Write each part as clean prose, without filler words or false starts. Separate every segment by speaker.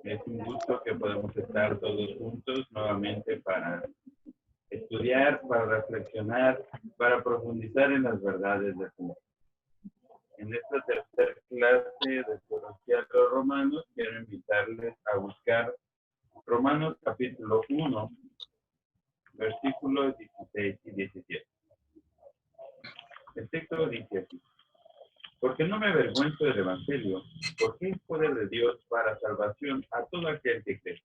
Speaker 1: Es un gusto que podamos estar todos juntos nuevamente para estudiar, para reflexionar, para profundizar en las verdades del Señor. En esta tercera clase de Teología de los Romanos, quiero invitarles a buscar Romanos capítulo 1, versículos 16 y 17. El texto dice así: porque no me avergüenzo del Evangelio, porque es poder de Dios para salvación a todo aquel que cree,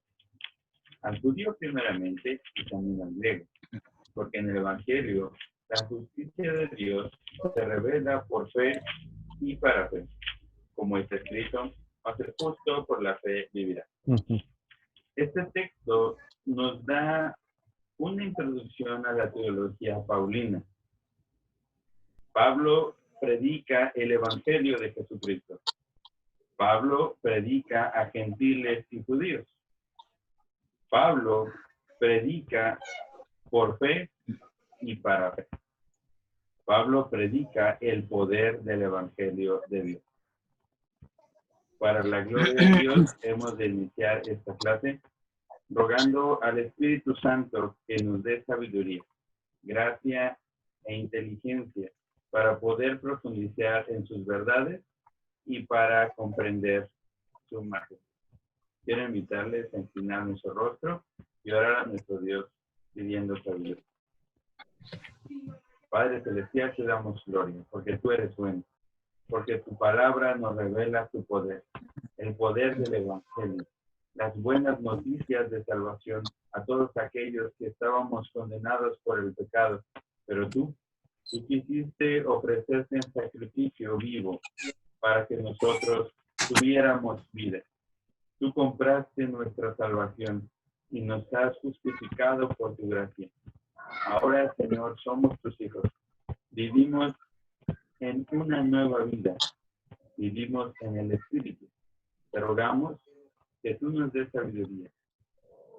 Speaker 1: al judío primeramente y también al griego, porque en el Evangelio la justicia de Dios se revela por fe y para fe, como está escrito, mas el justo por la fe vivirá. Este texto nos da una introducción a la teología paulina. Pablo predica el Evangelio de Jesucristo. Pablo predica a gentiles y judíos. Pablo predica por fe y para fe. Pablo predica el poder del Evangelio de Dios. Para la gloria de Dios hemos de iniciar esta clase rogando al Espíritu Santo que nos dé sabiduría, gracia e inteligencia para poder profundizar en sus verdades y para comprender su majestad. Quiero invitarles a inclinar nuestro rostro y orar a nuestro Dios pidiendo sabiduría. Padre Celestial, te damos gloria, porque tú eres bueno, porque tu palabra nos revela tu poder, el poder del Evangelio, las buenas noticias de salvación a todos aquellos que estábamos condenados por el pecado, pero tú quisiste ofrecerte en sacrificio vivo para que nosotros tuviéramos vida. Tú compraste nuestra salvación y nos has justificado por tu gracia. Ahora, Señor, somos tus hijos. Vivimos en una nueva vida. Vivimos en el Espíritu. Te rogamos que tú nos des sabiduría,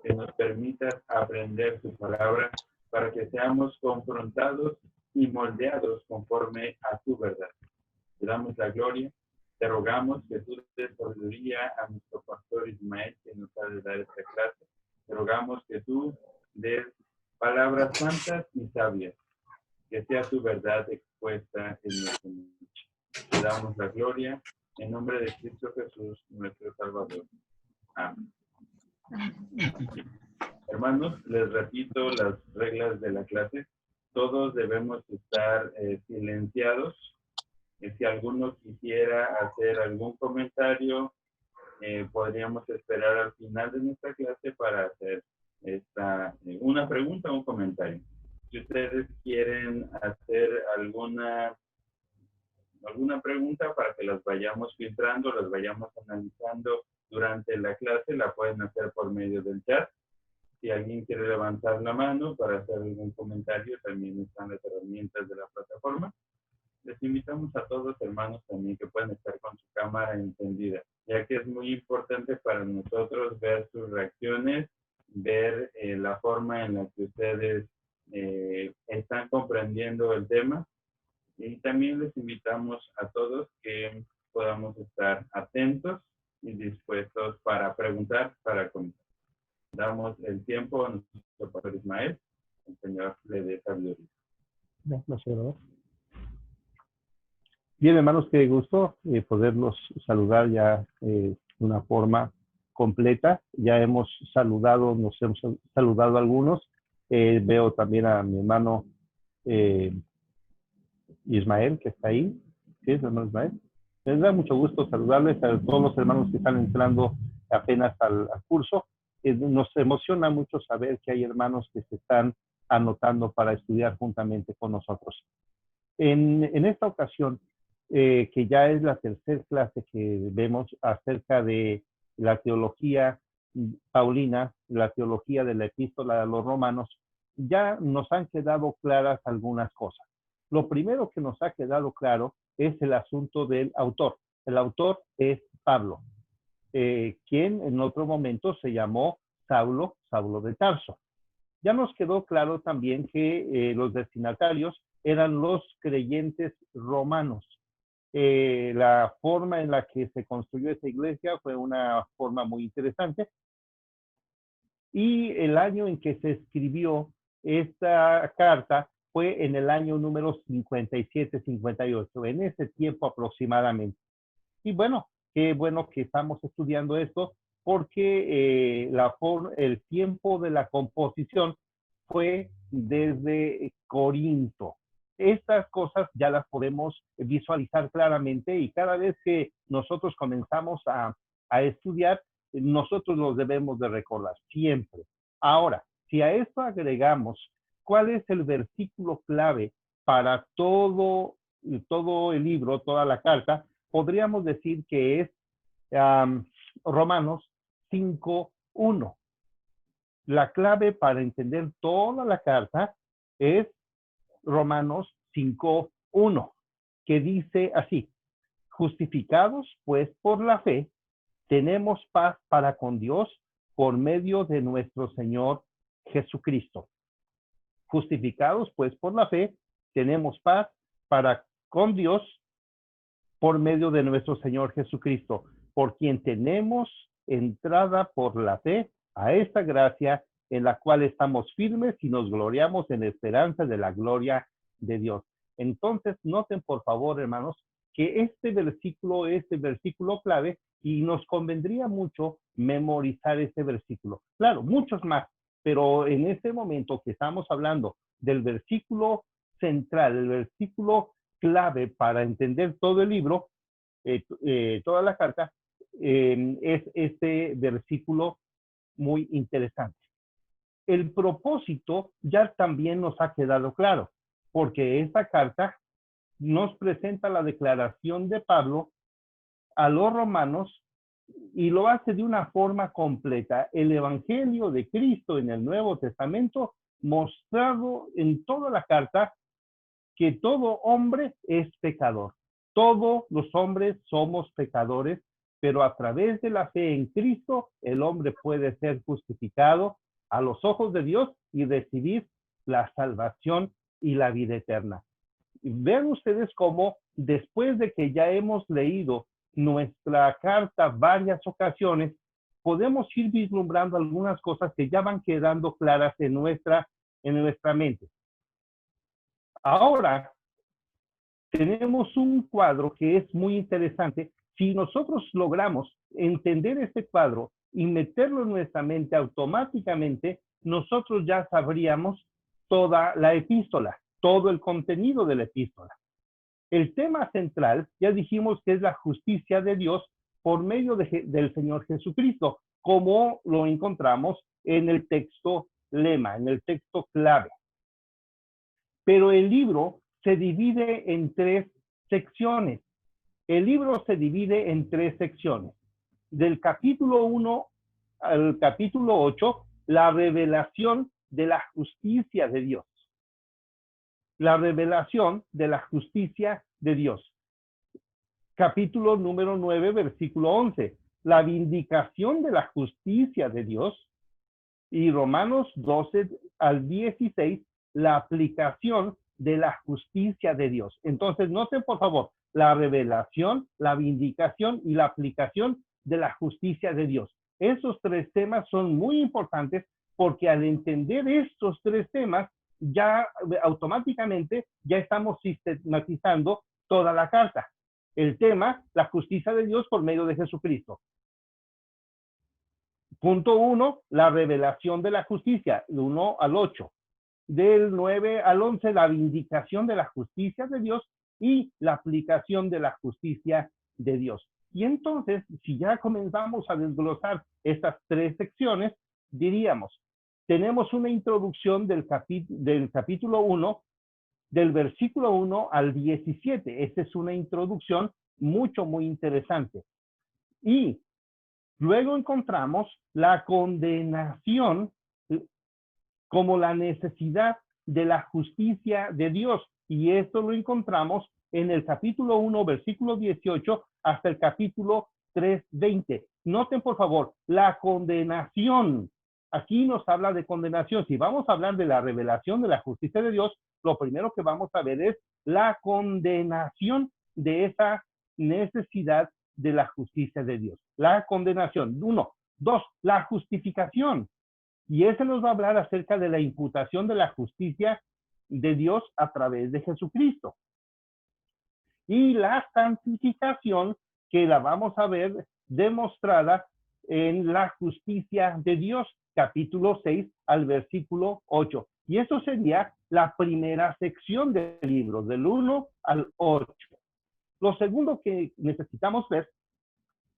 Speaker 1: que nos permitas aprender tu palabra para que seamos confrontados y moldeados conforme a tu verdad. Te damos la gloria. Te rogamos que tú des sabiduría a nuestro pastor Ismael, que nos ha de dar esta clase. Te rogamos que tú des palabras santas y sabias, que sea tu verdad expuesta en nuestra noche. Te damos la gloria en nombre de Cristo Jesús, nuestro Salvador. Amén. Hermanos, les repito las reglas de la clase. Todos debemos estar silenciados. Si alguno quisiera hacer algún comentario, podríamos esperar al final de nuestra clase para hacer una pregunta o un comentario. Si ustedes quieren hacer alguna pregunta para que las vayamos filtrando, las vayamos analizando durante la clase, la pueden hacer por medio del chat. Si alguien quiere levantar la mano para hacer algún comentario, también están las herramientas de la plataforma. Les invitamos a todos, hermanos, también que puedan estar con su cámara encendida, ya que es muy importante para nosotros ver sus reacciones, ver la forma en la que ustedes están comprendiendo el tema. Y también les invitamos a todos que podamos estar atentos y dispuestos para preguntar, para comentar. Damos el tiempo a nuestro pastor Ismael. El Señor le dé sabiduría.
Speaker 2: Bien, hermanos, qué gusto poderlos saludar ya de una forma completa. Ya hemos saludado, nos hemos saludado a algunos. Veo también a mi hermano Ismael, que está ahí. ¿Sí es el hermano Ismael? Les da mucho gusto saludarles a todos los hermanos que están entrando apenas al curso. Nos emociona mucho saber que hay hermanos que se están anotando para estudiar juntamente con nosotros. En esta ocasión, que ya es la tercera clase que vemos acerca de la teología paulina, la teología de la epístola a los romanos, ya nos han quedado claras algunas cosas. Lo primero que nos ha quedado claro es el asunto del autor. El autor es Pablo, quien en otro momento se llamó Saulo de Tarso. Ya nos quedó claro también que los destinatarios eran los creyentes romanos. La forma en la que se construyó esa iglesia fue una forma muy interesante. Y el año en que se escribió esta carta fue en el año número 57-58, en ese tiempo aproximadamente. Y bueno, qué bueno que estamos estudiando esto, porque el tiempo de la composición fue desde Corinto. Estas cosas ya las podemos visualizar claramente, y cada vez que nosotros comenzamos a estudiar, nosotros los debemos de recordar siempre. Ahora, si a esto agregamos cuál es el versículo clave para todo el libro, toda la carta, podríamos decir que es Romanos 5:1. La clave para entender toda la carta es Romanos 5:1, que dice así: justificados pues por la fe, tenemos paz para con Dios por medio de nuestro Señor Jesucristo. Justificados pues por la fe, tenemos paz para con Dios por medio de nuestro Señor Jesucristo, por quien tenemos entrada por la fe a esta gracia en la cual estamos firmes y nos gloriamos en la esperanza de la gloria de Dios. Entonces, noten por favor, hermanos, que este versículo es el versículo clave, y nos convendría mucho memorizar este versículo. Claro, muchos más, pero en este momento que estamos hablando del versículo central, el versículo clave para entender todo el libro, toda la carta, es este versículo muy interesante. El propósito ya también nos ha quedado claro, porque esta carta nos presenta la declaración de Pablo a los romanos, y lo hace de una forma completa. El evangelio de Cristo en el Nuevo Testamento, mostrado en toda la carta, que todo hombre es pecador. Todos los hombres somos pecadores, pero a través de la fe en Cristo, el hombre puede ser justificado a los ojos de Dios y recibir la salvación y la vida eterna. Vean ustedes cómo, después de que ya hemos leído nuestra carta varias ocasiones, podemos ir vislumbrando algunas cosas que ya van quedando claras en nuestra mente. Ahora, tenemos un cuadro que es muy interesante. Si nosotros logramos entender este cuadro y meterlo en nuestra mente, automáticamente nosotros ya sabríamos toda la epístola, todo el contenido de la epístola. El tema central, ya dijimos que es la justicia de Dios por medio del Señor Jesucristo, como lo encontramos en el texto lema, en el texto clave. Pero el libro se divide en tres secciones. El libro se divide en tres secciones. Del capítulo 1 al capítulo 8, la revelación de la justicia de Dios. La revelación de la justicia de Dios. Capítulo número 9, versículo 11. La vindicación de la justicia de Dios. Y Romanos 12 al 16, la aplicación de la justicia de Dios. Entonces, noten por favor, la revelación, la vindicación y la aplicación de la justicia de Dios. Esos tres temas son muy importantes, porque al entender estos tres temas, ya automáticamente ya estamos sistematizando toda la carta. El tema, la justicia de Dios por medio de Jesucristo. Punto 1, la revelación de la justicia, del 1 al 8. Del 9 al 11, la vindicación de la justicia de Dios y la aplicación de la justicia de Dios. Y entonces, si ya comenzamos a desglosar estas tres secciones, diríamos, tenemos una introducción del capítulo 1, del versículo 1 al 17. Esta es una introducción muy interesante. Y luego encontramos la condenación como la necesidad de la justicia de Dios. Y esto lo encontramos en el capítulo 1, versículo 18, hasta el capítulo 3, 20. Noten, por favor, la condenación. Aquí nos habla de condenación. Si vamos a hablar de la revelación de la justicia de Dios, lo primero que vamos a ver es la condenación de esa necesidad de la justicia de Dios. La condenación, 1. 2, la justificación. Y ese nos va a hablar acerca de la imputación de la justicia de Dios a través de Jesucristo. Y la santificación, que la vamos a ver demostrada en la justicia de Dios, capítulo 6 al versículo 8. Y eso sería la primera sección del libro, del 1 al 8. Lo segundo que necesitamos ver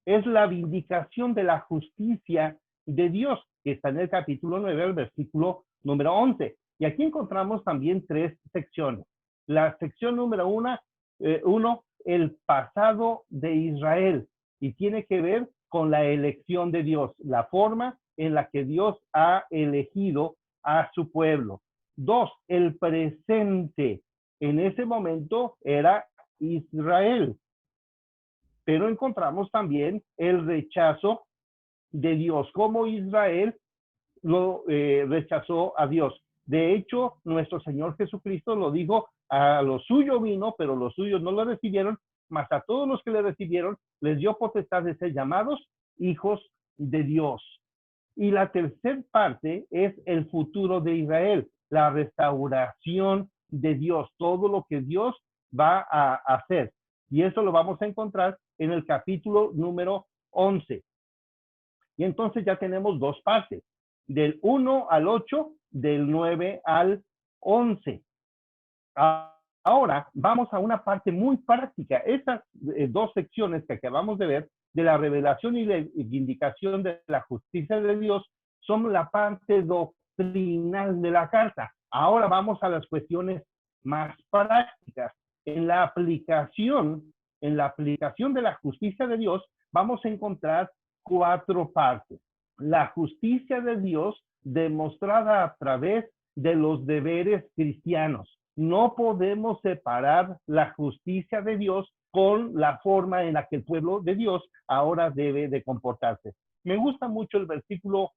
Speaker 2: es la vindicación de la justicia de Dios, que está en el capítulo 9, el versículo número 11. Y aquí encontramos también 3 secciones. La sección número 1, el pasado de Israel, y tiene que ver con la elección de Dios, la forma en la que Dios ha elegido a su pueblo. 2, el presente. En ese momento era Israel. Pero encontramos también el rechazo de Dios, como Israel lo rechazó a Dios. De hecho, nuestro Señor Jesucristo lo dijo, a lo suyo vino, pero los suyos no lo recibieron, mas a todos los que le recibieron les dio potestad de ser llamados hijos de Dios. Y la tercera parte es el futuro de Israel, la restauración de Dios, todo lo que Dios va a hacer. Y eso lo vamos a encontrar en el capítulo número 11. Y entonces ya tenemos 2 partes, del 1 al 8, del 9 al 11. Ahora vamos a una parte muy práctica. Estas 2 secciones que acabamos de ver, de la revelación y la vindicación de la justicia de Dios, son la parte doctrinal de la carta. Ahora vamos a las cuestiones más prácticas. En la aplicación de la justicia de Dios, vamos a encontrar 4 partes. La justicia de Dios demostrada a través de los deberes cristianos. No podemos separar la justicia de Dios con la forma en la que el pueblo de Dios ahora debe de comportarse. Me gusta mucho el versículo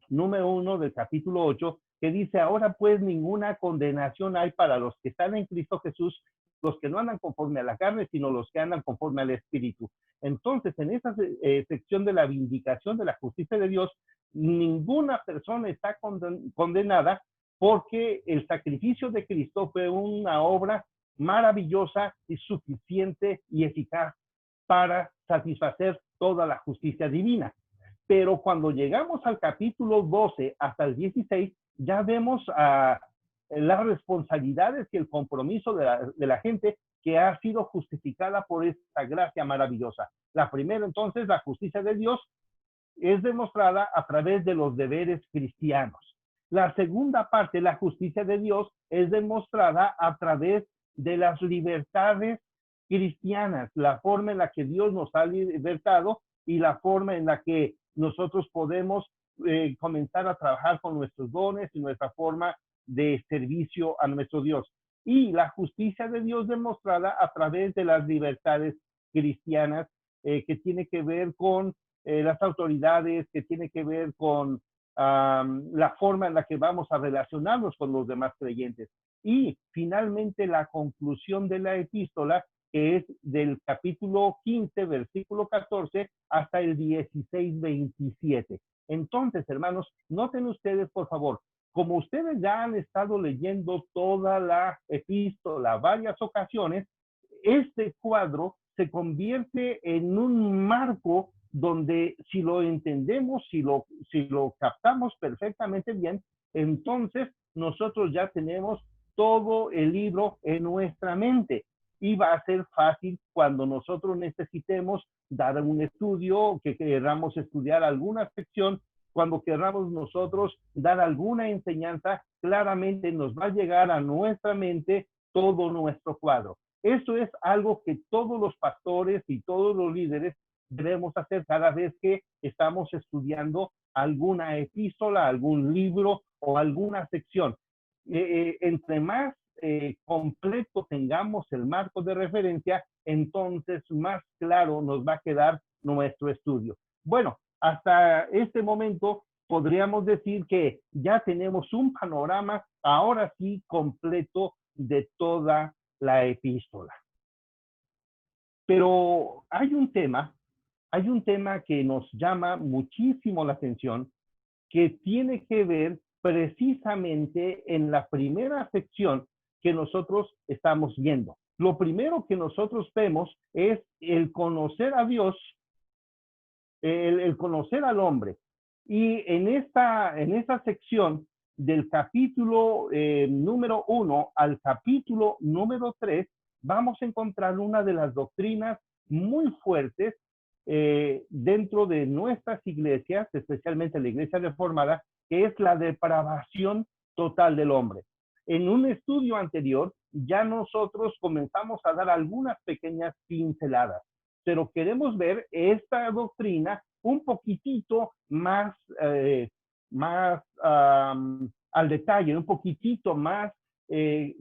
Speaker 2: número 1 del capítulo 8, que dice: ahora pues ninguna condenación hay para los que están en Cristo Jesús, los que no andan conforme a la carne, sino los que andan conforme al Espíritu. Entonces, en esa sección de la vindicación de la justicia de Dios, ninguna persona está condenada, porque el sacrificio de Cristo fue una obra maravillosa y suficiente y eficaz para satisfacer toda la justicia divina. Pero cuando llegamos al capítulo 12 hasta el 16, ya vemos las responsabilidades y el compromiso de la gente que ha sido justificada por esta gracia maravillosa. La primera, entonces, la justicia de Dios es demostrada a través de los deberes cristianos. La segunda parte, la justicia de Dios, es demostrada a través de las libertades cristianas, la forma en la que Dios nos ha libertado y la forma en la que nosotros podemos comenzar a trabajar con nuestros dones y nuestra forma de servicio a nuestro Dios. Y la justicia de Dios demostrada a través de las libertades cristianas, que tiene que ver con las autoridades, que tiene que ver con la forma en la que vamos a relacionarnos con los demás creyentes. Y finalmente la conclusión de la epístola, que es del capítulo 15, versículo 14, hasta el 16, 27. Entonces, hermanos, noten ustedes, por favor, como ustedes ya han estado leyendo toda la epístola varias ocasiones, este cuadro se convierte en un marco donde, si lo entendemos, si lo captamos perfectamente bien, entonces nosotros ya tenemos todo el libro en nuestra mente. Y va a ser fácil cuando nosotros necesitemos dar un estudio, que queramos estudiar alguna sección, cuando queramos nosotros dar alguna enseñanza, claramente nos va a llegar a nuestra mente todo nuestro cuadro. Esto es algo que todos los pastores y todos los líderes debemos hacer cada vez que estamos estudiando alguna epístola, algún libro o alguna sección. Entre más completo tengamos el marco de referencia, entonces más claro nos va a quedar nuestro estudio. Bueno, hasta este momento podríamos decir que ya tenemos un panorama, ahora sí, completo de toda la epístola. Pero hay un tema que nos llama muchísimo la atención, que tiene que ver precisamente en la primera sección que nosotros estamos viendo. Lo primero que nosotros vemos es el conocer a Dios, el conocer al hombre. Y en esta sección del capítulo número 1 al capítulo número 3, vamos a encontrar una de las doctrinas muy fuertes dentro de nuestras iglesias, especialmente la iglesia reformada, que es la depravación total del hombre. En un estudio anterior, ya nosotros comenzamos a dar algunas pequeñas pinceladas, pero queremos ver esta doctrina un poquitito más, al detalle, un poquitito más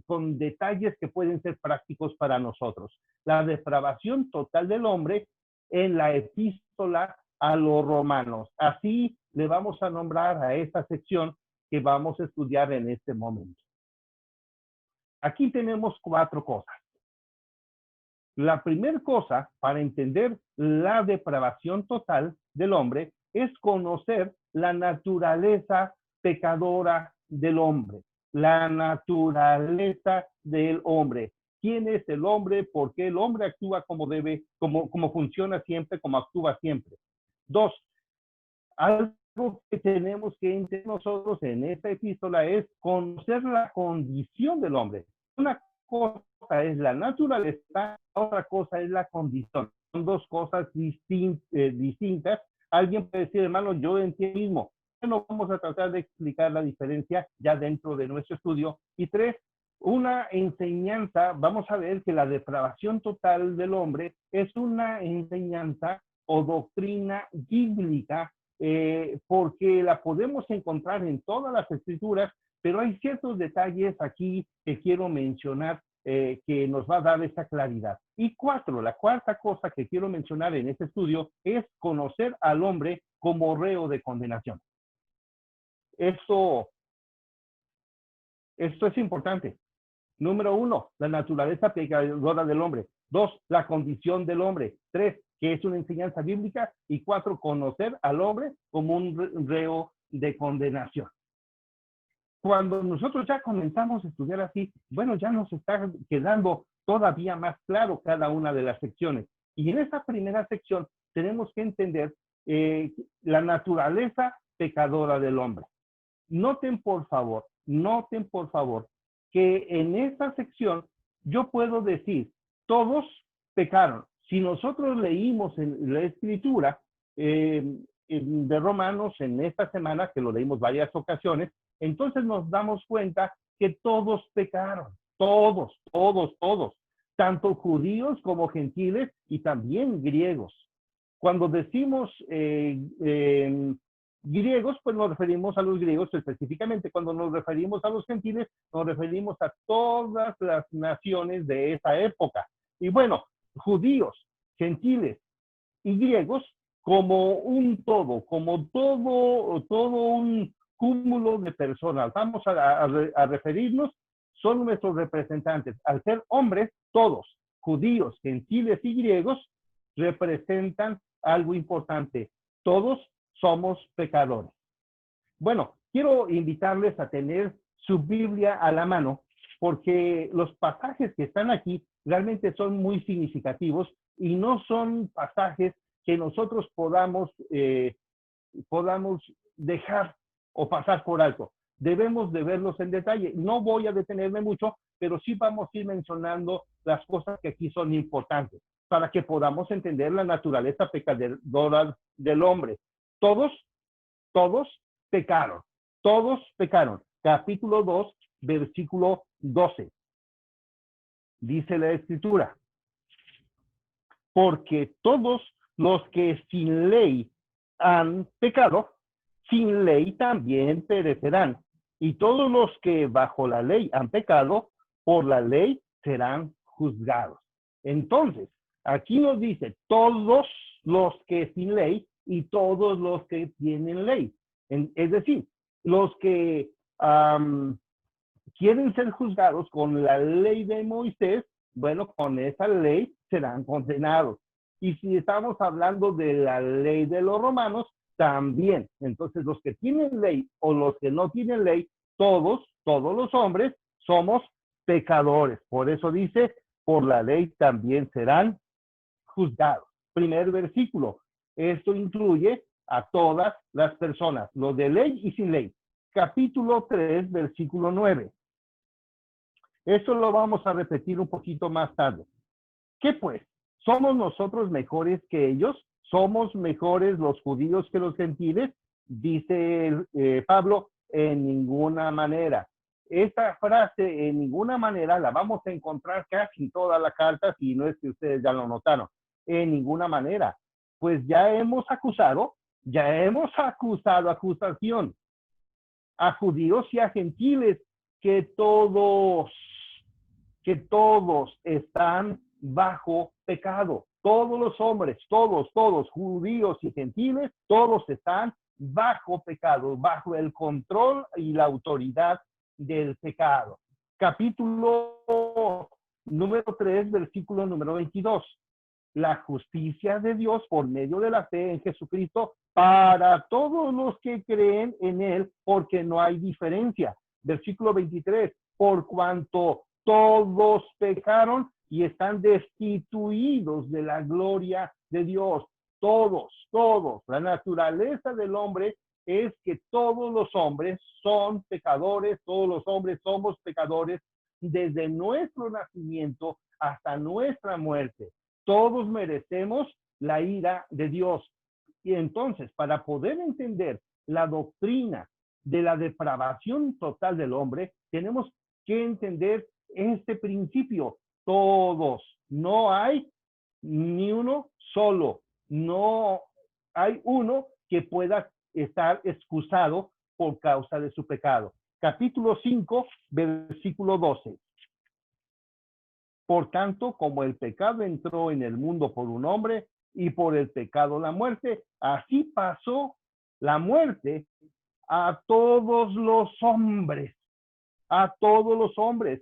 Speaker 2: con detalles que pueden ser prácticos para nosotros. La depravación total del hombre en la epístola a los romanos. Así le vamos a nombrar a esta sección que vamos a estudiar en este momento. Aquí tenemos 4 cosas. La primera cosa para entender la depravación total del hombre es conocer la naturaleza pecadora del hombre. La naturaleza del hombre. ¿Quién es el hombre? ¿Por qué el hombre actúa como debe, como funciona siempre, como actúa siempre? 2. Algo que tenemos que entender nosotros en esta epístola es conocer la condición del hombre. Una cosa es la naturaleza, otra cosa es la condición. Son 2 cosas distintas. Alguien puede decir, hermano, yo entiendo mismo. No vamos a tratar de explicar la diferencia ya dentro de nuestro estudio. Y 3, una enseñanza, vamos a ver que la depravación total del hombre es una enseñanza o doctrina bíblica, porque la podemos encontrar en todas las escrituras, pero hay ciertos detalles aquí que quiero mencionar que nos va a dar esa claridad. Y 4, la cuarta cosa que quiero mencionar en este estudio es conocer al hombre como reo de condenación. Esto es importante. Número 1, la naturaleza pecadora del hombre. 2, la condición del hombre. 3, que es una enseñanza bíblica. Y 4, conocer al hombre como un reo de condenación. Cuando nosotros ya comenzamos a estudiar así, bueno, ya nos está quedando todavía más claro cada una de las secciones. Y en esta primera sección tenemos que entender la naturaleza pecadora del hombre. Noten por favor, que en esta sección yo puedo decir, todos pecaron. Si nosotros leímos en la escritura de Romanos en esta semana, que lo leímos varias ocasiones, entonces nos damos cuenta que todos pecaron, todos, tanto judíos como gentiles y también griegos. Cuando decimos griegos, pues nos referimos a los griegos específicamente. Cuando nos referimos a los gentiles, nos referimos a todas las naciones de esa época. Y bueno, judíos, gentiles y griegos como un todo, como todo un cúmulo de personas. Vamos a referirnos, son nuestros representantes. Al ser hombres, todos, judíos, gentiles y griegos, representan algo importante. Todos somos pecadores. Bueno, quiero invitarles a tener su Biblia a la mano, porque los pasajes que están aquí realmente son muy significativos y no son pasajes que nosotros podamos dejar o pasar por alto. Debemos de verlos en detalle. No voy a detenerme mucho, pero sí vamos a ir mencionando las cosas que aquí son importantes para que podamos entender la naturaleza pecadora del hombre. Todos pecaron. Todos pecaron. Capítulo 2, versículo 12. Dice la Escritura, porque todos los que sin ley han pecado, sin ley también perecerán. Y todos los que bajo la ley han pecado, por la ley serán juzgados. Entonces, aquí nos dice todos los que sin ley y todos los que tienen ley. Es decir, los que quieren ser juzgados con la ley de Moisés, bueno, con esa ley serán condenados. Y si estamos hablando de la ley de los romanos, también. Entonces, los que tienen ley o los que no tienen ley, todos los hombres somos pecadores. Por eso dice, por la ley también serán juzgados. Primer versículo. Esto incluye a todas las personas, los de ley y sin ley. Capítulo 3, versículo 9. Esto lo vamos a repetir un poquito más tarde. ¿Qué pues? ¿Somos nosotros mejores que ellos? ¿Somos mejores los judíos que los gentiles? Dice Pablo, en ninguna manera. Esta frase, en ninguna manera, la vamos a encontrar casi en toda la carta, si no es que ustedes ya lo notaron. En ninguna manera. Pues ya hemos acusado acusación a judíos y a gentiles que todos están bajo pecado. Todos los hombres, todos, judíos y gentiles, todos están bajo pecado, bajo el control y la autoridad del pecado. Capítulo número 3, versículo número 22. La justicia de Dios por medio de la fe en Jesucristo para todos los que creen en Él, porque no hay diferencia. Versículo 23. Por cuanto todos pecaron y están destituidos de la gloria de Dios. Todos. La naturaleza del hombre es que todos los hombres son pecadores, todos los hombres somos pecadores desde nuestro nacimiento hasta nuestra muerte. Todos merecemos la ira de Dios. Y entonces, para poder entender la doctrina de la depravación total del hombre, tenemos que entender este principio. Todos, no hay ni uno solo, no hay uno que pueda estar excusado por causa de su pecado. Capítulo 5, versículo 12. Por tanto, como el pecado entró en el mundo por un hombre y por el pecado la muerte, así pasó la muerte a todos los hombres,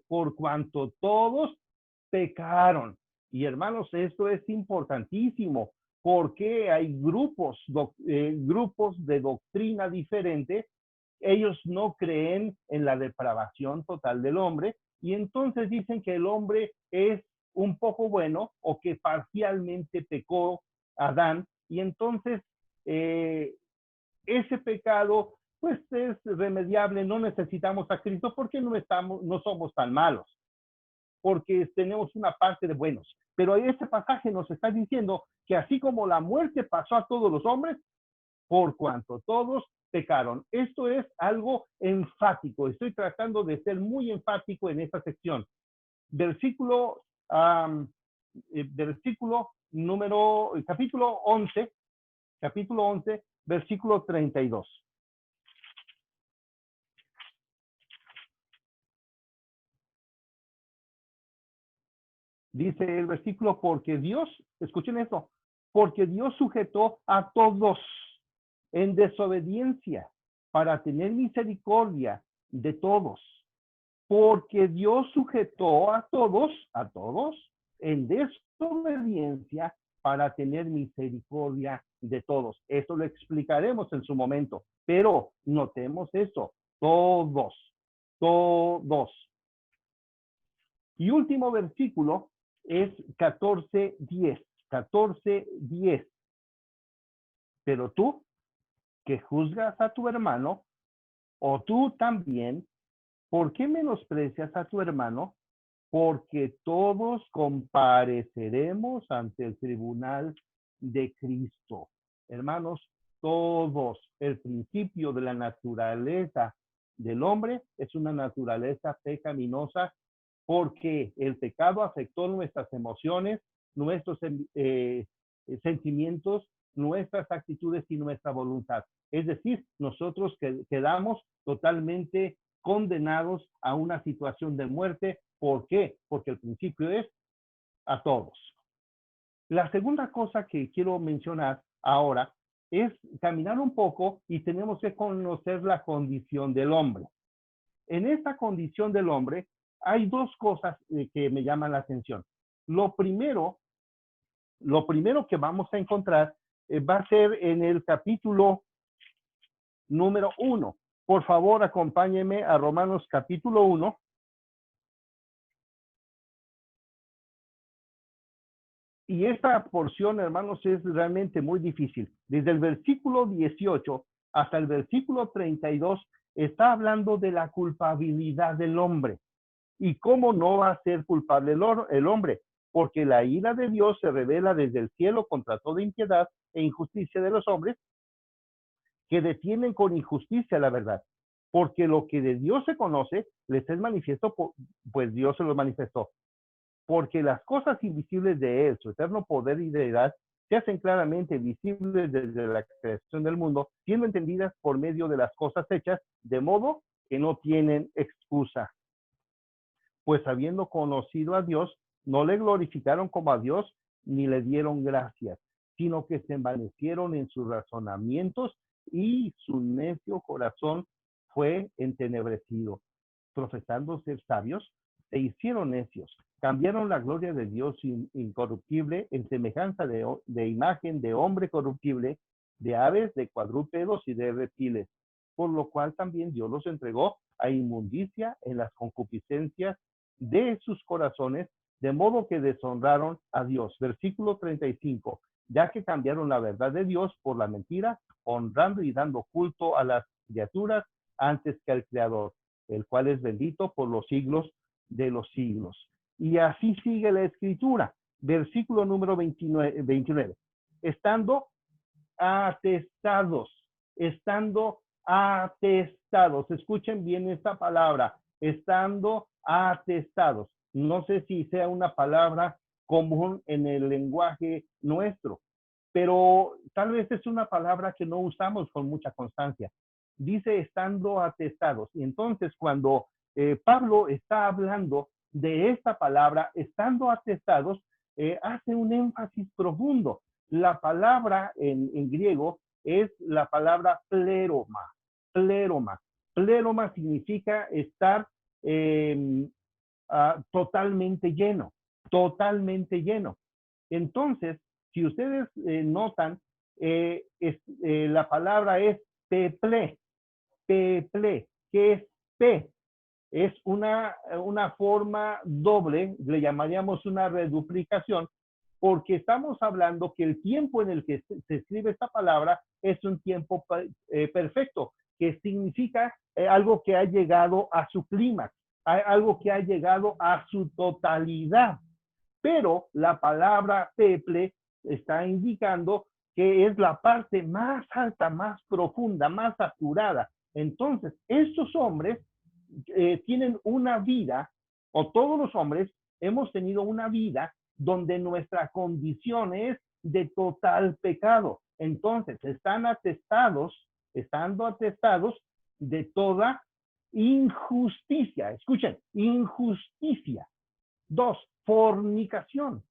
Speaker 2: por cuanto todos pecaron. Y hermanos, esto es importantísimo porque hay grupos de doctrina diferente. Ellos no creen en la depravación total del hombre y entonces dicen que el hombre es un poco bueno o que parcialmente pecó Adán y entonces ese pecado pues es remediable, no necesitamos a Cristo porque no somos tan malos, porque tenemos una parte de buenos. Pero este pasaje nos está diciendo que así como la muerte pasó a todos los hombres, por cuanto todos pecaron. Esto es algo enfático. Estoy tratando de ser muy enfático en esta sección. Capítulo capítulo 11, versículo 32. Dice el versículo, porque Dios, escuchen esto, porque Dios sujetó a todos en desobediencia para tener misericordia de todos. Porque Dios sujetó a todos en desobediencia para tener misericordia de todos. Esto lo explicaremos en su momento, pero notemos esto, todos. Y último versículo es 14:10. Pero tú, que juzgas a tu hermano, o tú también, ¿por qué menosprecias a tu hermano? Porque todos compareceremos ante el tribunal de Cristo. Hermanos, todos. El principio de la naturaleza del hombre es una naturaleza pecaminosa porque el pecado afectó nuestras emociones, nuestros sentimientos, nuestras actitudes y nuestra voluntad. Es decir, nosotros quedamos totalmente condenados a una situación de muerte. ¿Por qué? Porque el principio es a todos. La segunda cosa que quiero mencionar ahora es caminar un poco y tenemos que conocer la condición del hombre. En esta condición del hombre hay dos cosas que me llaman la atención. Lo primero lo primero que vamos a encontrar va a ser en el capítulo número 1. Por favor, acompáñenme a Romanos capítulo 1. Y esta porción, hermanos, es realmente muy difícil. Desde el versículo 18 hasta el versículo 32 está hablando de la culpabilidad del hombre. ¿Y cómo no va a ser culpable el hombre? Porque la ira de Dios se revela desde el cielo contra toda impiedad e injusticia de los hombres que detienen con injusticia la verdad. Porque lo que de Dios se conoce les es manifiesto, pues Dios se lo manifestó. Porque las cosas invisibles de Él, su eterno poder y deidad, se hacen claramente visibles desde la creación del mundo, siendo entendidas por medio de las cosas hechas, de modo que no tienen excusa. Pues habiendo conocido a Dios, no le glorificaron como a Dios, ni le dieron gracias, sino que se envanecieron en sus razonamientos y su necio corazón fue entenebrecido. Profesando ser sabios, se hicieron necios, cambiaron la gloria de Dios incorruptible en semejanza de imagen de hombre corruptible, de aves, de cuadrúpedos y de reptiles, por lo cual también Dios los entregó a inmundicia en las concupiscencias de sus corazones, de modo que deshonraron a Dios. Versículo 35, ya que cambiaron la verdad de Dios por la mentira, honrando y dando culto a las criaturas antes que al Creador, el cual es bendito por los siglos de los siglos. Y así sigue la escritura. Versículo número 29. Estando atestados, escuchen bien esta palabra, estando atestados. No sé si sea una palabra común en el lenguaje nuestro, pero tal vez es una palabra que no usamos con mucha constancia. Dice estando atestados. Y entonces cuando Pablo está hablando de esta palabra, estando atestados, hace un énfasis profundo. La palabra en griego es la palabra pleroma. Pleroma. Pleroma significa estar totalmente lleno, totalmente lleno. Entonces, si ustedes notan, la palabra es peple, peple, que es P. Es una forma doble, le llamaríamos una reduplicación, porque estamos hablando que el tiempo en el que se escribe esta palabra es un tiempo perfecto, que significa algo que ha llegado a su clímax, algo que ha llegado a su totalidad. Pero la palabra peple está indicando que es la parte más alta, más profunda, más saturada. Entonces, estos hombres tienen una vida, o todos los hombres hemos tenido una vida donde nuestra condición es de total pecado. Entonces, estando atestados de toda injusticia. Escuchen, injusticia. 2, fornicación.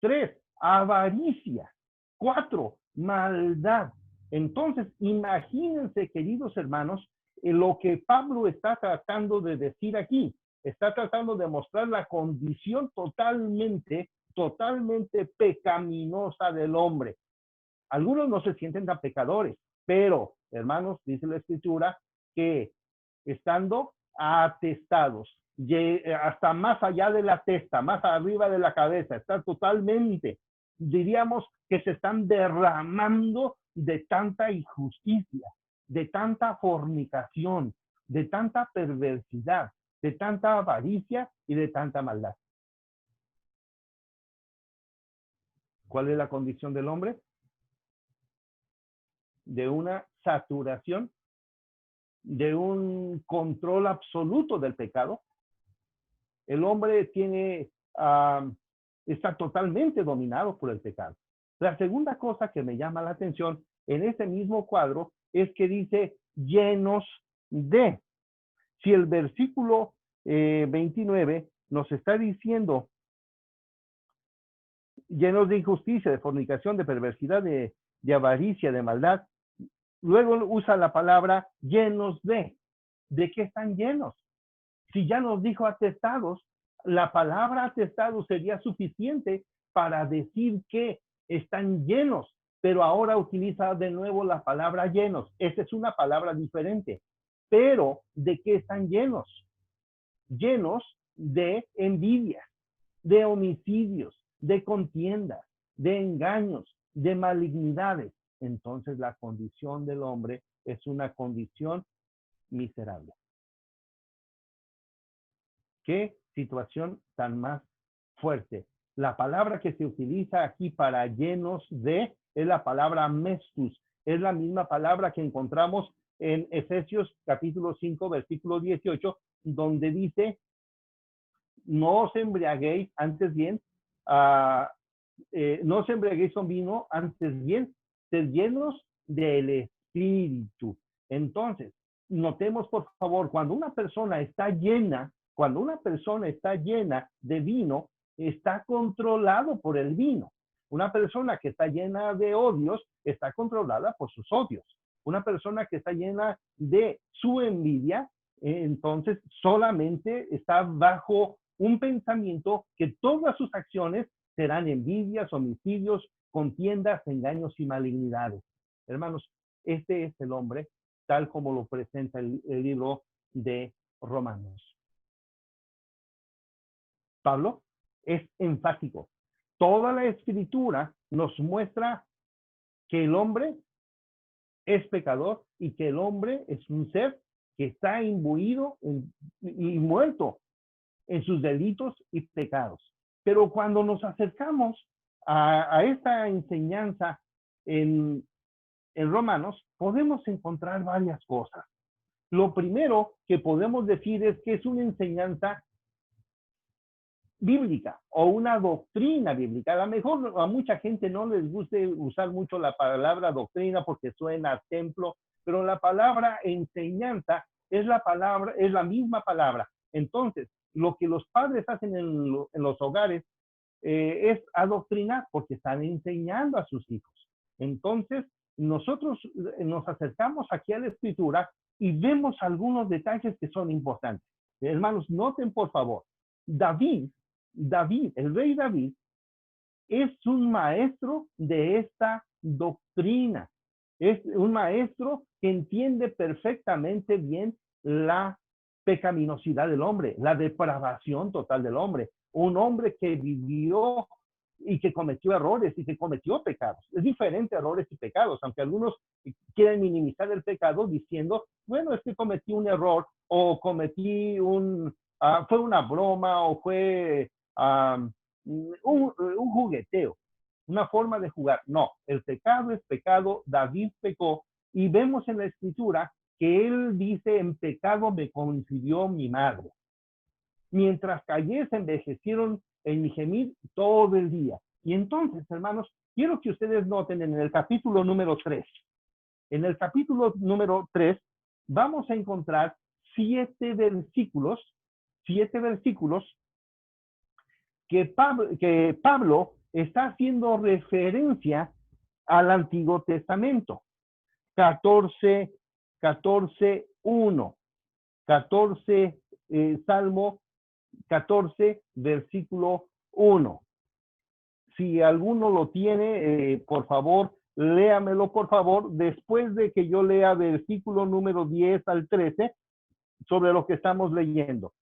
Speaker 2: 3, avaricia. 4, maldad. Entonces, imagínense, queridos hermanos, lo que Pablo está tratando de decir aquí. Está tratando de mostrar la condición totalmente pecaminosa del hombre. Algunos no se sienten tan pecadores, pero, hermanos, dice la Escritura, que estando atestados, hasta más allá de la testa, más arriba de la cabeza, está totalmente, diríamos que se están derramando de tanta injusticia, de tanta fornicación, de tanta perversidad, de tanta avaricia y de tanta maldad. ¿Cuál es la condición del hombre? De una saturación, de un control absoluto del pecado. El hombre está totalmente dominado por el pecado. La segunda cosa que me llama la atención en este mismo cuadro es que dice llenos de. Si el versículo 29 nos está diciendo llenos de injusticia, de fornicación, de perversidad, de avaricia, de maldad, luego usa la palabra llenos de. ¿De qué están llenos? Si ya nos dijo atestados, la palabra atestados sería suficiente para decir que están llenos, pero ahora utiliza de nuevo la palabra llenos. Esa es una palabra diferente. Pero, ¿de qué están llenos? Llenos de envidia, de homicidios, de contiendas, de engaños, de malignidades. Entonces la condición del hombre es una condición miserable. ¿Qué situación tan más fuerte? La palabra que se utiliza aquí para llenos de es la palabra mestus. Es la misma palabra que encontramos en Efesios capítulo 5, versículo 18, donde dice, no os embriaguéis, antes bien, no os embriaguéis con vino, antes bien, sed llenos del Espíritu. Entonces, notemos por favor, cuando una persona está llena de vino, está controlado por el vino. Una persona que está llena de odios está controlada por sus odios. Una persona que está llena de su envidia, entonces solamente está bajo un pensamiento que todas sus acciones serán envidias, homicidios, contiendas, engaños y malignidades. Hermanos, este es el hombre tal como lo presenta el libro de Romanos. Pablo es enfático. Toda la escritura nos muestra que el hombre es pecador y que el hombre es un ser que está imbuido y muerto en sus delitos y pecados. Pero cuando nos acercamos a esta enseñanza en Romanos, podemos encontrar varias cosas. Lo primero que podemos decir es que es una enseñanza bíblica o una doctrina bíblica. A lo mejor a mucha gente no les guste usar mucho la palabra doctrina porque suena a templo, pero la palabra enseñanza es la misma palabra. Entonces, lo que los padres hacen en los hogares es adoctrinar porque están enseñando a sus hijos. Entonces, nosotros nos acercamos aquí a la escritura y vemos algunos detalles que son importantes. Hermanos, noten por favor, David, el rey David, es un maestro de esta doctrina. Es un maestro que entiende perfectamente bien la pecaminosidad del hombre, la depravación total del hombre. Un hombre que vivió y que cometió errores y que cometió pecados. Es diferente errores y pecados, aunque algunos quieren minimizar el pecado diciendo, bueno, es que cometí un error o cometí fue una broma o fue un jugueteo, una forma de jugar. No, el pecado es pecado. David pecó y vemos en la escritura que él dice, en pecado me concibió mi madre. Mientras callé, se envejecieron en mi gemir todo el día. Y entonces, hermanos, quiero que ustedes noten en el capítulo número 3. En el capítulo número 3 vamos a encontrar 7 versículos que Pablo está haciendo referencia al Antiguo Testamento. 1, Salmo 14, versículo 1. Si alguno lo tiene, por favor, léamelo, por favor, después de que yo lea versículo número 10 al 13 sobre lo que estamos leyendo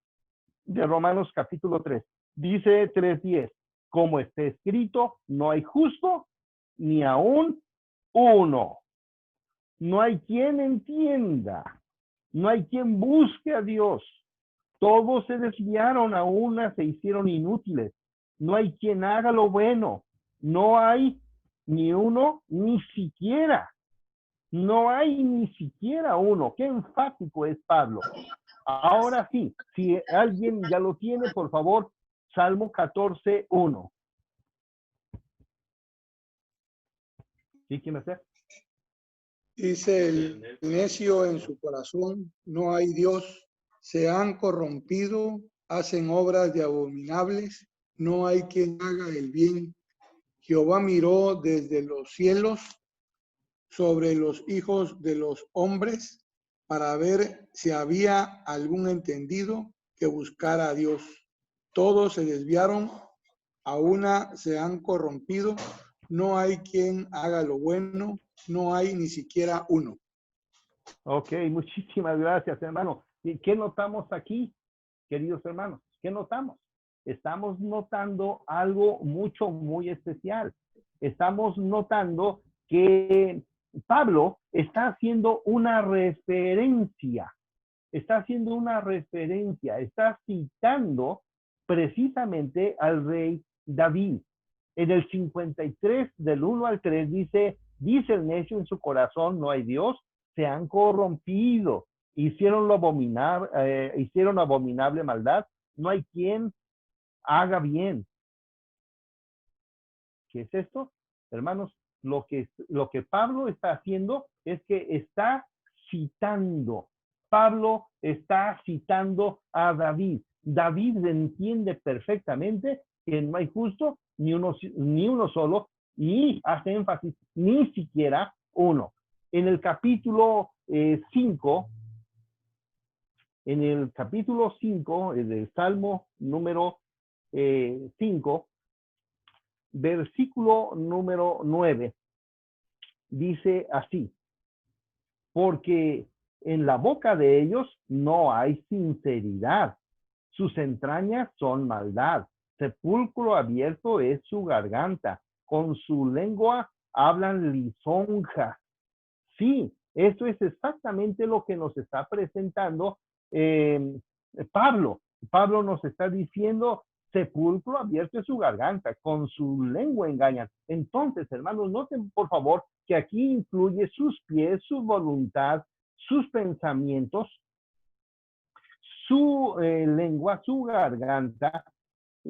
Speaker 2: de Romanos capítulo 3. Dice 3:10, como está escrito, no hay justo ni aún uno. No hay quien entienda, no hay quien busque a Dios. Todos se desviaron, a una se hicieron inútiles. No hay quien haga lo bueno. No hay ni uno, ni siquiera. No hay ni siquiera uno. Qué enfático es Pablo. Ahora sí, si alguien ya lo tiene, por favor, Salmo 14, 1. ¿Sí? ¿Quién hace?
Speaker 3: Dice el necio en su corazón, no hay Dios. Se han corrompido, hacen obras de abominables, no hay quien haga el bien. Jehová miró desde los cielos sobre los hijos de los hombres para ver si había algún entendido que buscara a Dios. Todos se desviaron, a una se han corrompido, no hay quien haga lo bueno, no hay ni siquiera uno.
Speaker 2: Ok, muchísimas gracias, hermano. ¿Y qué notamos aquí, queridos hermanos? ¿Qué notamos? Estamos notando algo muy especial. Estamos notando que Pablo está haciendo una referencia. Está haciendo una referencia. Está citando precisamente al rey David. En el 53, del 1 al 3, dice el necio en su corazón, no hay Dios, se han corrompido, hicieron abominable maldad, no hay quien haga bien. ¿Qué es esto? Hermanos, lo que Pablo está haciendo es que está citando. Pablo está citando a David. David entiende perfectamente que no hay justo ni uno solo, y hace énfasis, ni siquiera uno. En el capítulo 5, del Salmo número 5, versículo número 9, dice así: porque en la boca de ellos no hay sinceridad, sus entrañas son maldad, sepulcro abierto es su garganta, con su lengua hablan lisonja. Sí, esto es exactamente lo que nos está presentando Pablo. Pablo nos está diciendo: sepulcro abierto es su garganta, con su lengua engañan. Entonces, hermanos, noten por favor que aquí incluye sus pies, su voluntad, sus pensamientos, su lengua, su garganta.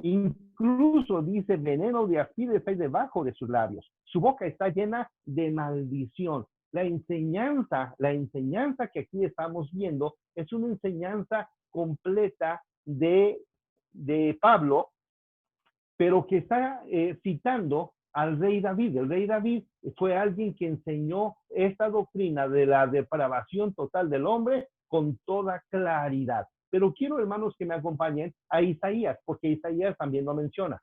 Speaker 2: Incluso dice: veneno de áspides hay debajo de sus labios. Su boca está llena de maldición. La enseñanza que aquí estamos viendo es una enseñanza completa de Pablo, pero que está citando al rey David. El rey David fue alguien que enseñó esta doctrina de la depravación total del hombre con toda claridad. Pero quiero, hermanos, que me acompañen a Isaías, porque Isaías también lo menciona.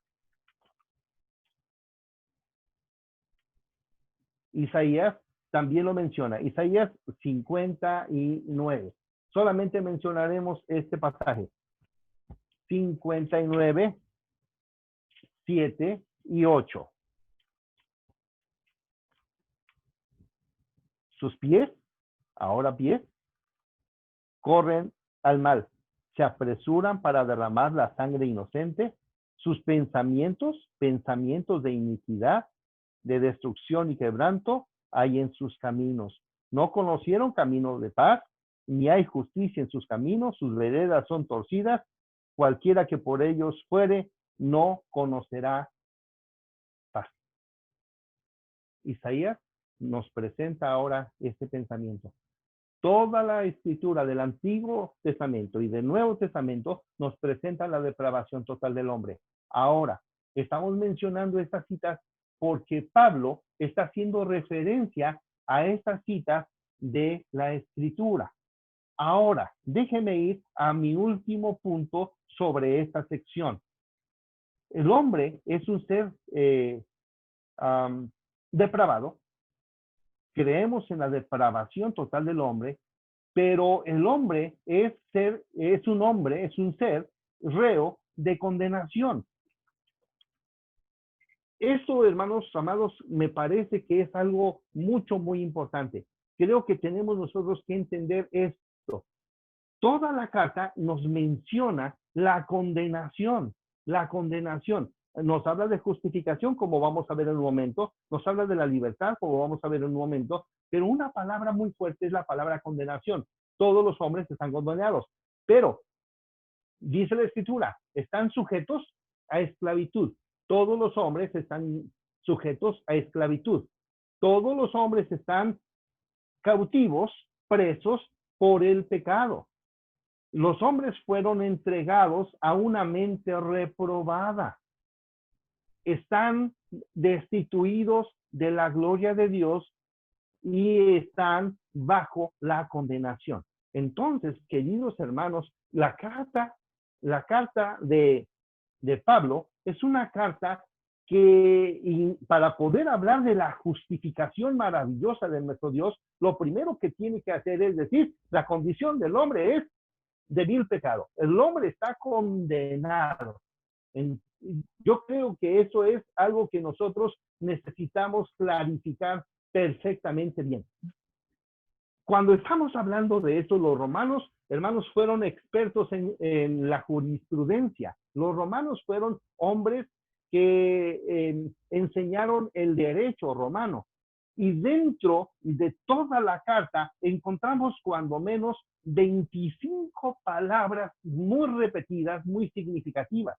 Speaker 2: Isaías también lo menciona. Isaías 59. Solamente mencionaremos este pasaje. 59, 7 y 8. Sus pies, ahora pies, corren al mal, se apresuran para derramar la sangre inocente. Sus pensamientos de iniquidad, de destrucción y quebranto hay en sus caminos. No conocieron camino de paz, ni hay justicia en sus caminos. Sus veredas son torcidas. Cualquiera que por ellos fuere, no conocerá paz. Isaías nos presenta ahora este pensamiento. Toda la escritura del Antiguo Testamento y del Nuevo Testamento nos presenta la depravación total del hombre. Ahora, estamos mencionando estas citas porque Pablo está haciendo referencia a estas citas de la Escritura. Ahora, déjeme ir a mi último punto sobre esta sección. El hombre es un ser depravado. Creemos en la depravación total del hombre, pero el hombre es un ser reo de condenación. Eso, hermanos amados, me parece que es algo muy importante. Creo que tenemos nosotros que entender esto. Toda la carta nos menciona la condenación. Nos habla de justificación, como vamos a ver en un momento. Nos habla de la libertad, como vamos a ver en un momento. Pero una palabra muy fuerte es la palabra condenación. Todos los hombres están condenados. Pero, dice la Escritura, están sujetos a esclavitud. Todos los hombres están sujetos a esclavitud. Todos los hombres están cautivos, presos por el pecado. Los hombres fueron entregados a una mente reprobada. Están destituidos de la gloria de Dios y están bajo la condenación. Entonces, queridos hermanos, la carta de Pablo es una carta que para poder hablar de la justificación maravillosa de nuestro Dios, lo primero que tiene que hacer es decir, la condición del hombre es de vil pecado. El hombre está condenado. Yo creo que eso es algo que nosotros necesitamos clarificar perfectamente bien. Cuando estamos hablando de esto, los romanos, hermanos, fueron expertos en la jurisprudencia. Los romanos fueron hombres que enseñaron el derecho romano. Y dentro de toda la carta encontramos cuando menos 25 palabras muy repetidas, muy significativas.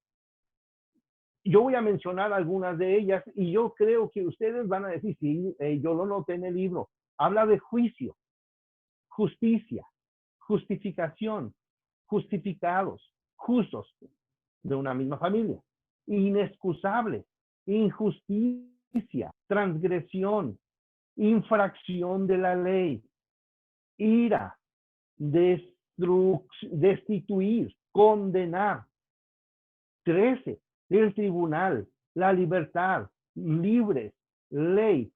Speaker 2: Yo voy a mencionar algunas de ellas y yo creo que ustedes van a decir, sí, yo lo noté en el libro. Habla de juicio, justicia, justificación, justificados, justos de una misma familia, inexcusables, injusticia, transgresión, infracción de la ley, ira, destituir, condenar. 13, el tribunal, la libertad, libres, ley,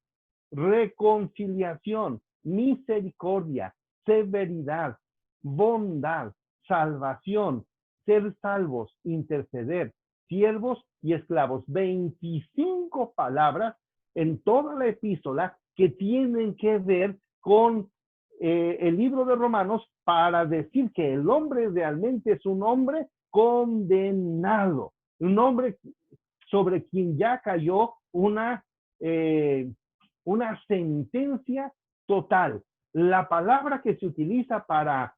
Speaker 2: reconciliación, misericordia, severidad, bondad, salvación, ser salvos, interceder, siervos y esclavos. 25 palabras en toda la epístola que tienen que ver con el libro de Romanos para decir que el hombre realmente es un hombre condenado, un hombre sobre quien ya cayó una sentencia total. La palabra que se utiliza para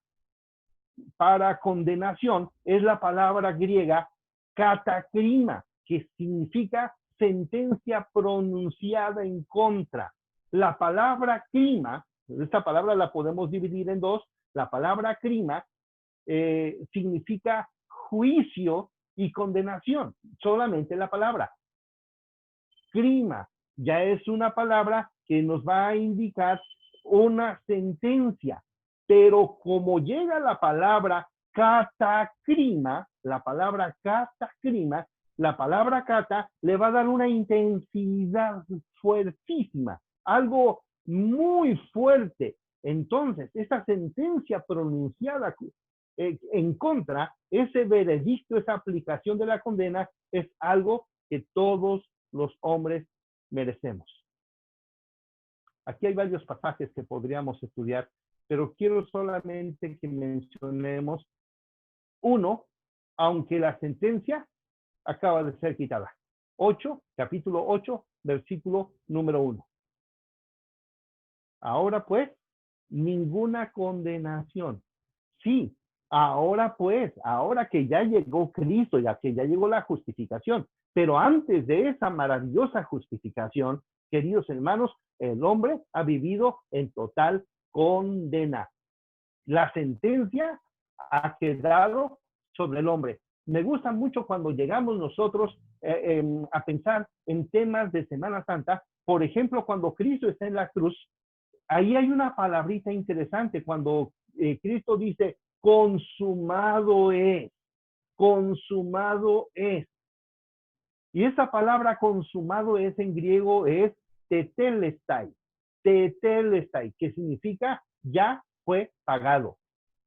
Speaker 2: condenación es la palabra griega katakrima, que significa sentencia pronunciada en contra. La palabra crima, esta palabra la podemos dividir en dos. La palabra crima significa juicio y condenación, solamente la palabra. Crima ya es una palabra que nos va a indicar una sentencia, pero como llega la palabra katakrima, la palabra kata le va a dar una intensidad fuertísima, algo muy fuerte. Entonces, esta sentencia pronunciada en contra, ese veredicto, esa aplicación de la condena, es algo que todos los hombres merecemos. Aquí hay varios pasajes que podríamos estudiar, pero quiero solamente que mencionemos uno, aunque la sentencia acaba de ser quitada. Capítulo 8, versículo número 1. Ahora pues, ninguna condenación. Sí, ahora pues, ahora que ya llegó Cristo, ya que ya llegó la justificación, pero antes de esa maravillosa justificación, queridos hermanos, el hombre ha vivido en total condena. La sentencia ha quedado sobre el hombre. Me gusta mucho cuando llegamos nosotros a pensar en temas de Semana Santa. Por ejemplo, cuando Cristo está en la cruz, ahí hay una palabrita interesante cuando Cristo dice, consumado es, consumado es. Y esa palabra consumado es en griego es tetelestai, que significa ya fue pagado.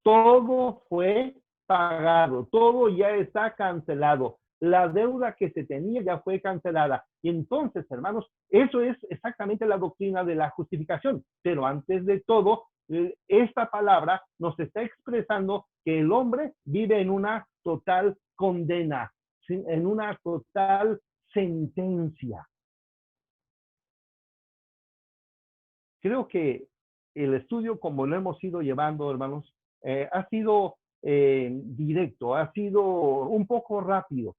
Speaker 2: Todo fue pagado, todo ya está cancelado. La deuda que se tenía ya fue cancelada. Y entonces, hermanos, eso es exactamente la doctrina de la justificación. Pero antes de todo, esta palabra nos está expresando que el hombre vive en una total condena, en una total sentencia. Creo que el estudio, como lo hemos ido llevando, hermanos, ha sido directo, ha sido un poco rápido.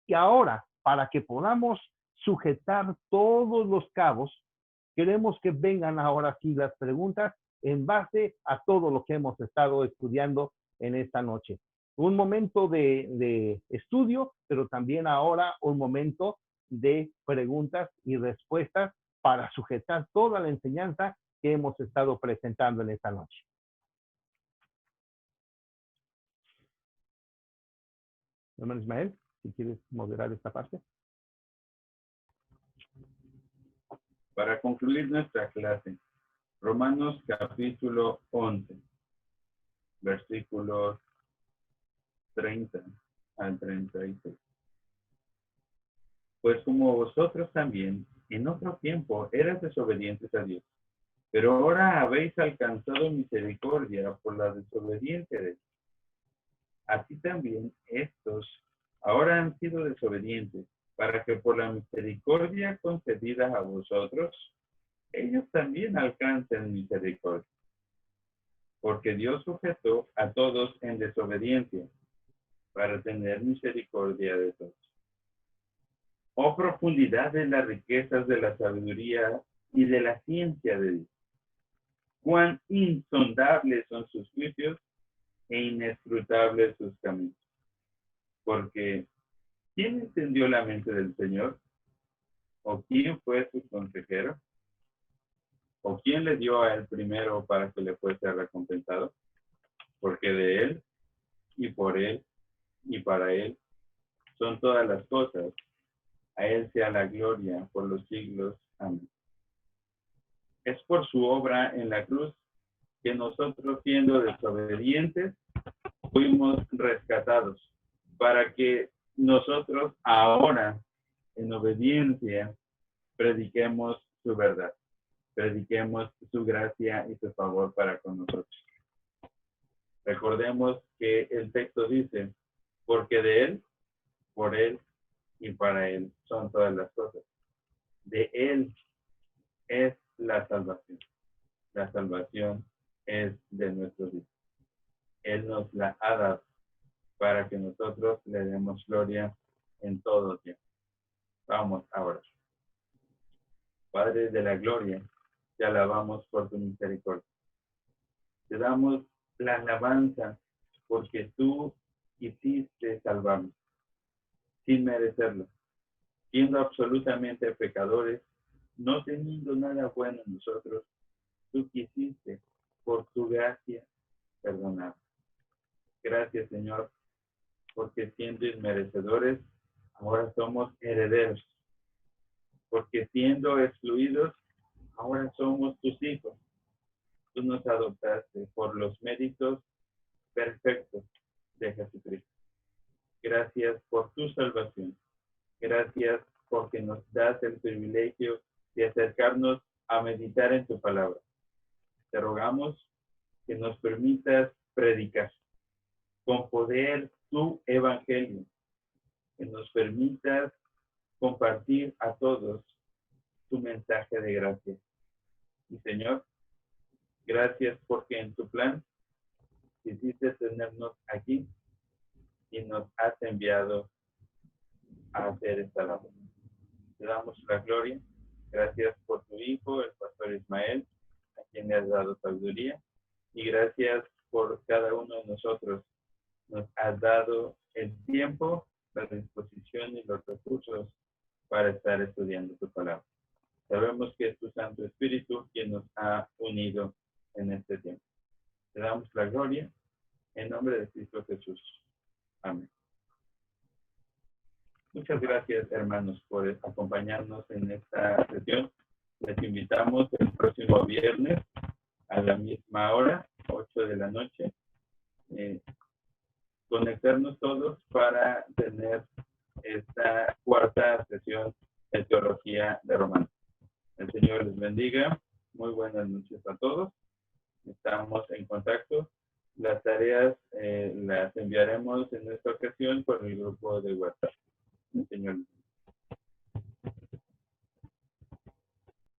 Speaker 2: Y ahora, para que podamos sujetar todos los cabos, queremos que vengan ahora sí las preguntas en base a todo lo que hemos estado estudiando en esta noche. Un momento de estudio, pero también ahora un momento de preguntas y respuestas para sujetar toda la enseñanza que hemos estado presentando en esta noche. Hermano Ismael, si quieres moderar esta parte.
Speaker 1: Para concluir nuestra clase, Romanos capítulo 11, versículos 30 al 36. Pues como vosotros también, en otro tiempo, eras desobedientes a Dios, pero ahora habéis alcanzado misericordia por la desobediencia de Dios. Así también estos ahora han sido desobedientes, para que por la misericordia concedida a vosotros, ellos también alcancen misericordia. Porque Dios sujetó a todos en desobediencia, para tener misericordia de todos. Oh profundidad de las riquezas de la sabiduría y de la ciencia de Dios. Cuán insondables son sus juicios e inescrutables sus caminos. Porque, ¿quién entendió la mente del Señor? ¿O quién fue su consejero? ¿O quién le dio a él primero para que le fuese recompensado? Porque de él, y por él, y para él, son todas las cosas. A él sea la gloria por los siglos. Amén. Es por su obra en la cruz que nosotros, siendo desobedientes, fuimos rescatados, para que nosotros ahora, en obediencia, prediquemos su verdad, prediquemos su gracia y su favor para con nosotros. Recordemos que el texto dice, porque de él, por él y para él son todas las cosas. De él es la salvación. La salvación es de nuestro Dios. Él nos la ha dado para que nosotros le demos gloria en todo tiempo. Vamos ahora. Padre de la gloria, te alabamos por tu misericordia. Te damos la alabanza porque tú quisiste salvarnos sin merecerlo, siendo absolutamente pecadores, no teniendo nada bueno en nosotros. Tú quisiste, por tu gracia, perdonar. Gracias, Señor, porque siendo inmerecedores, ahora somos herederos. Porque siendo excluidos, ahora somos tus hijos. Tú nos adoptaste por los méritos perfectos de Jesucristo. Gracias por tu salvación. Gracias porque nos das el privilegio de acercarnos a meditar en tu palabra. Te rogamos que nos permitas predicar con poder tu evangelio, que nos permitas compartir a todos tu mensaje de gracia. Y Señor, gracias porque en tu plan quisiste tenernos aquí y nos has enviado a hacer esta labor. Te damos la gloria. Gracias por tu hijo, el pastor Ismael, a quien le has dado sabiduría. Y gracias por cada uno de nosotros. Nos has dado el tiempo, la disposición y los recursos para estar estudiando tu palabra. Sabemos que es tu Santo Espíritu quien nos ha unido en este tiempo. Te damos la gloria en nombre de Cristo Jesús. Amén. Muchas gracias, hermanos, por acompañarnos en esta sesión. Les invitamos el próximo viernes a la misma hora, 8 de la noche, conectarnos todos para tener esta cuarta sesión de Teología de Romanos. El Señor les bendiga. Muy buenas noches a todos. Estamos en contacto. Las tareas las enviaremos en esta ocasión por el grupo de WhatsApp. El Señor les bendiga.